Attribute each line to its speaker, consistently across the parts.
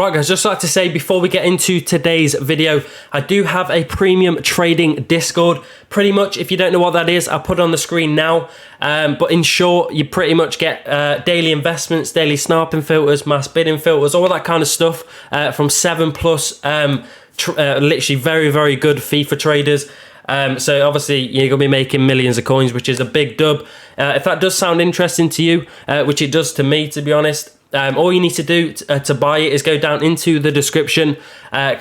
Speaker 1: Right guys, just like to say before we get into today's video, I do have a premium trading Discord. Pretty much, if you don't know what that is, I'll put it on the screen now. But in short, you pretty much get daily investments, daily sniping filters, mass bidding filters, all that kind of stuff from 7+, literally very, very good FIFA traders. So obviously you're going to be making millions of coins, which is a big dub. If that does sound interesting to you, which it does to me, to be honest, all you need to do to buy it is go down into the description,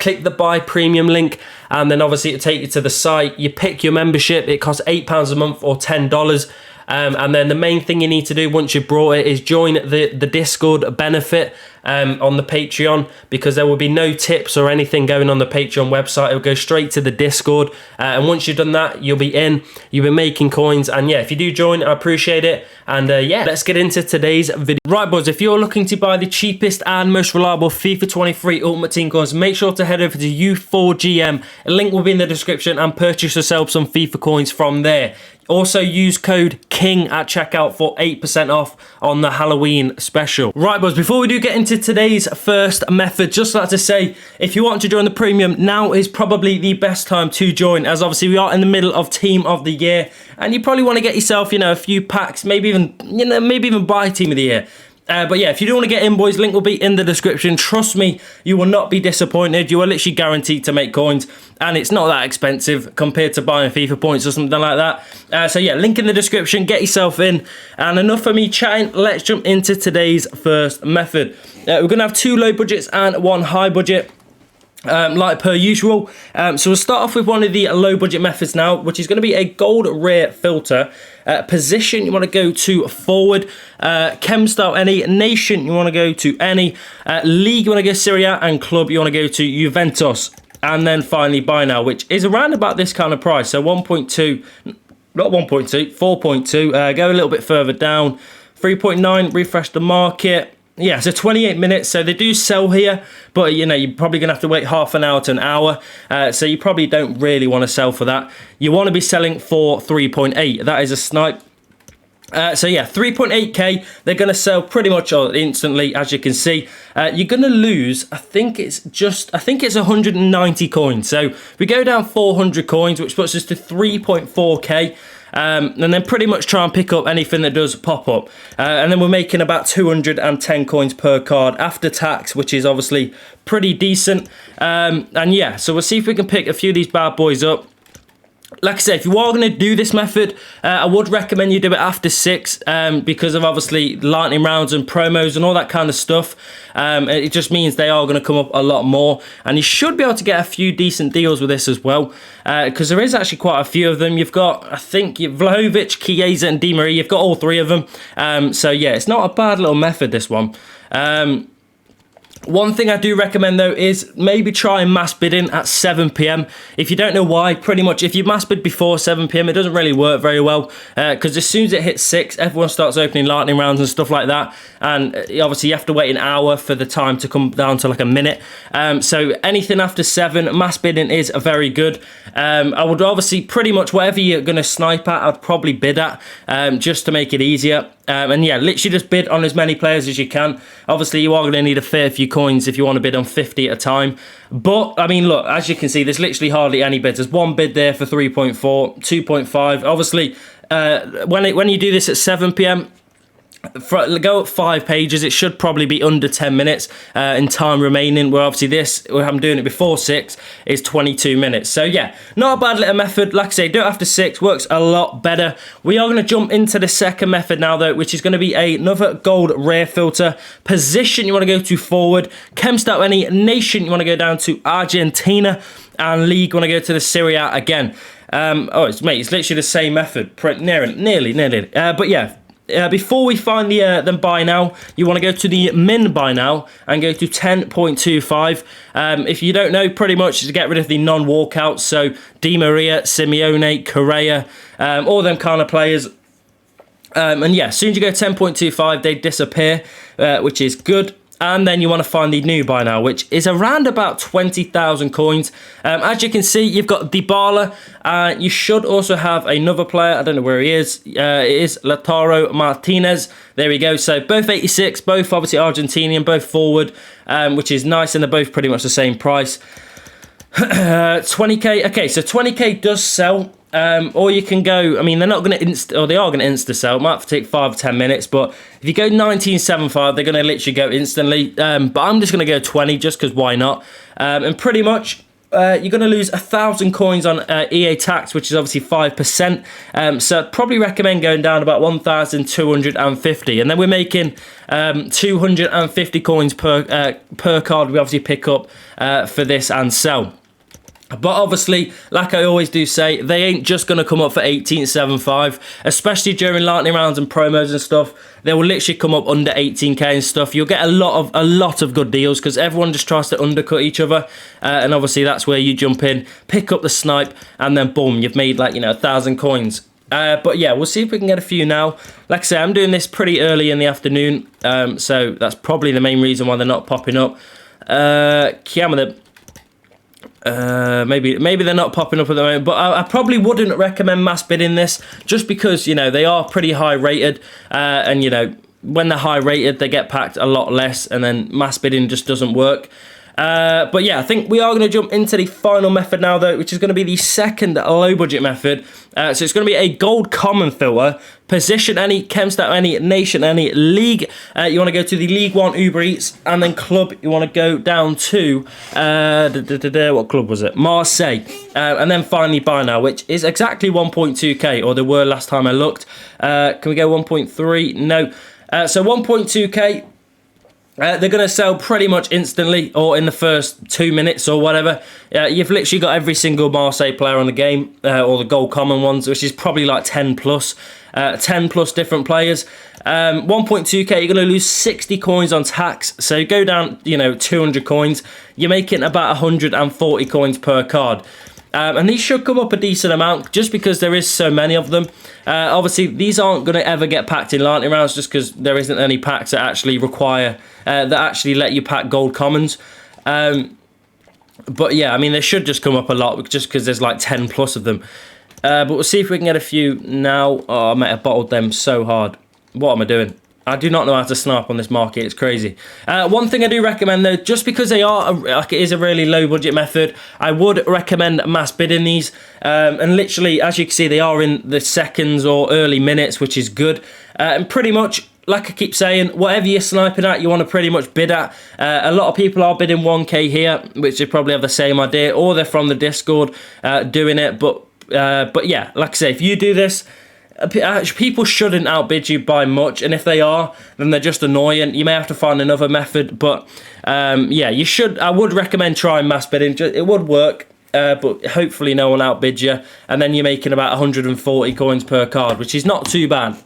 Speaker 1: click the buy premium link, and then obviously it'll take you to the site. You pick your membership. It costs £8 a month or $10. And then the main thing you need to do once you've brought it is join the Discord benefit on the Patreon, because there will be no tips or anything going on the Patreon website. It'll go straight to the Discord, and once you've done that, you'll be making coins. And yeah, if you do join, I appreciate it. And yeah, let's get into today's video. Right boys, if you're looking to buy the cheapest and most reliable FIFA 23 Ultimate Team coins, make sure to head over to U4GM. A link will be in the description, and purchase yourself some FIFA coins from there. Also use code KING at checkout for 8% off on the Halloween special. Right boys, before we do get into today's first method, just like to say, if you want to join the premium, now is probably the best time to join, as obviously we are in the middle of Team of the Year, and you probably want to get yourself, a few packs, maybe even buy Team of the Year. But yeah, if you do want to get in, boys, link will be in the description. Trust me, you will not be disappointed. You are literally guaranteed to make coins, and it's not that expensive compared to buying FIFA points or something like that. So yeah, link in the description, get yourself in. And enough of me chatting, let's jump into today's first method. We're going to have 2 low budgets and 1 high budget. Like per usual. So we'll start off with one of the low budget methods now, which is going to be a gold rare filter. Position, you want to go to forward. Chem style any. Nation, you want to go to any. League, you want to go Serie A, and club, you want to go to Juventus. And then finally buy now, which is around about this kind of price. So 1.2, not 1.2, 4.2. Go a little bit further down. 3.9, refresh the market. Yeah, so 28 minutes. So they do sell here, but you're probably going to have to wait half an hour to an hour. So you probably don't really want to sell for that. You want to be selling for 3.8. That is a snipe. So yeah, 3.8k. They're going to sell pretty much instantly, as you can see. You're going to lose, I think it's 190 coins. So if we go down 400 coins, which puts us to 3.4k. And then pretty much try and pick up anything that does pop up. And then we're making about 210 coins per card after tax, which is obviously pretty decent. And yeah, so we'll see if we can pick a few of these bad boys up. Like I said, if you are going to do this method, I would recommend you do it after 6 because of obviously lightning rounds and promos and all that kind of stuff. It just means they are going to come up a lot more, and you should be able to get a few decent deals with this as well, because there is actually quite a few of them. You've got, I think, Vlahovic, Chiesa and Di Maria. You've got all 3 of them. So yeah, it's not a bad little method, this one. One thing I do recommend though is maybe try mass bidding at 7 PM. If you don't know why, pretty much if you mass bid before 7 PM, it doesn't really work very well, because as soon as it hits 6, everyone starts opening lightning rounds and stuff like that, and obviously you have to wait an hour for the time to come down to like a minute. So anything after 7, mass bidding is very good. I would obviously pretty much whatever you're going to snipe at, I'd probably bid at, just to make it easier. And yeah, literally just bid on as many players as you can. Obviously, you are going to need a fair few coins if you want to bid on 50 at a time. But, I mean, look, as you can see, there's literally hardly any bids. There's 1 bid there for 3.4, 2.5. Obviously, when you do this at 7 PM, go up 5 pages, it should probably be under 10 minutes in time remaining, where obviously this, where I'm doing it before 6, is 22 minutes. So yeah, not a bad little method. Like I say, do it after 6, works a lot better. We are going to jump into the second method now though, which is going to be another gold rare filter. Position, you want to go to forward. Chem style any. Nation, you want to go down to Argentina. And league, you want to go to the Serie A again. It's literally the same method, nearly. But yeah. Before we find the buy now, you want to go to the min buy now and go to 10.25. If you don't know, pretty much to get rid of the non-walkouts, so Di Maria, Simeone, Correa, all them kind of players. And yeah, as soon as you go 10.25, they disappear, which is good. and then you want to find the new buy now, which is around about 20,000 coins. As you can see, you've got Dybala. You should also have another player. I don't know where he is. It is Lautaro Martinez. There we go. So both 86, both obviously Argentinian, both forward, which is nice, and they're both pretty much the same price. 20k. Okay, so 20k does sell. Or you can go, I mean, they're not going to they are going to insta sell. It might have to take 5 or 10 minutes, but if you go 1975, they're going to literally go instantly. But I'm just going to go 20 just because why not? And pretty much, you're going to lose 1,000 coins on EA tax, which is obviously 5%. So I'd probably recommend going down about 1,250. And then we're making 250 coins per card we obviously pick up for this and sell. But obviously, like I always do say, they ain't just going to come up for 18.75, especially during lightning rounds and promos and stuff. They will literally come up under 18k and stuff. You'll get a lot of good deals because everyone just tries to undercut each other. And obviously, that's where you jump in, pick up the snipe, and then boom, you've made 1,000 coins. But yeah, we'll see if we can get a few now. Like I say, I'm doing this pretty early in the afternoon, so that's probably the main reason why they're not popping up. Maybe they're not popping up at the moment, but I probably wouldn't recommend mass bidding this just because, they are pretty high rated, and when they're high rated, they get packed a lot less, and then mass bidding just doesn't work. But yeah, I think we are going to jump into the final method now, though, which is going to be the second low budget method. So it's going to be a gold common filter. Position any, Chemstat any, nation any, league. You want to go to the League 1 Uber Eats, and then club, you want to go down to, what club was it? Marseille. And then finally buy now, which is exactly 1.2k, or they were last time I looked. Can we go 1.3? No. So 1.2k. They're going to sell pretty much instantly or in the first 2 minutes or whatever. You've literally got every single Marseille player on the game, or the gold common ones, which is probably like 10 plus different players. 1.2k, you're going to lose 60 coins on tax. So you go down, 200 coins. You're making about 140 coins per card. And these should come up a decent amount just because there is so many of them. Obviously, these aren't going to ever get packed in lightning rounds just because there isn't any packs that actually require, that actually let you pack gold commons. But yeah, I mean, they should just come up a lot just because there's like 10 plus of them. But we'll see if we can get a few now. Oh, mate, I bottled them so hard. What am I doing? I do not know how to snipe on this market. It's crazy. One thing I do recommend, though, just because they are, it is a really low budget method, I would recommend mass bidding these. And literally, as you can see, they are in the seconds or early minutes, which is good. And pretty much, like I keep saying, whatever you're sniping at, you want to pretty much bid at. A lot of people are bidding 1k here, which they probably have the same idea, or they're from the Discord doing it. But yeah, like I say, if you do this, people shouldn't outbid you by much, and if they are, then they're just annoying. You may have to find another method, but yeah, you should. I would recommend trying mass bidding. It would work, but hopefully no one outbids you, and then you're making about 140 coins per card, which is not too bad.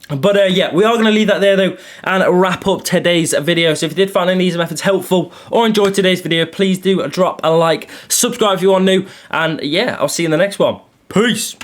Speaker 1: But yeah, we are going to leave that there, though, and wrap up today's video. So if you did find any of these methods helpful or enjoyed today's video, please do drop a like, subscribe if you are new, and yeah, I'll see you in the next one. Peace!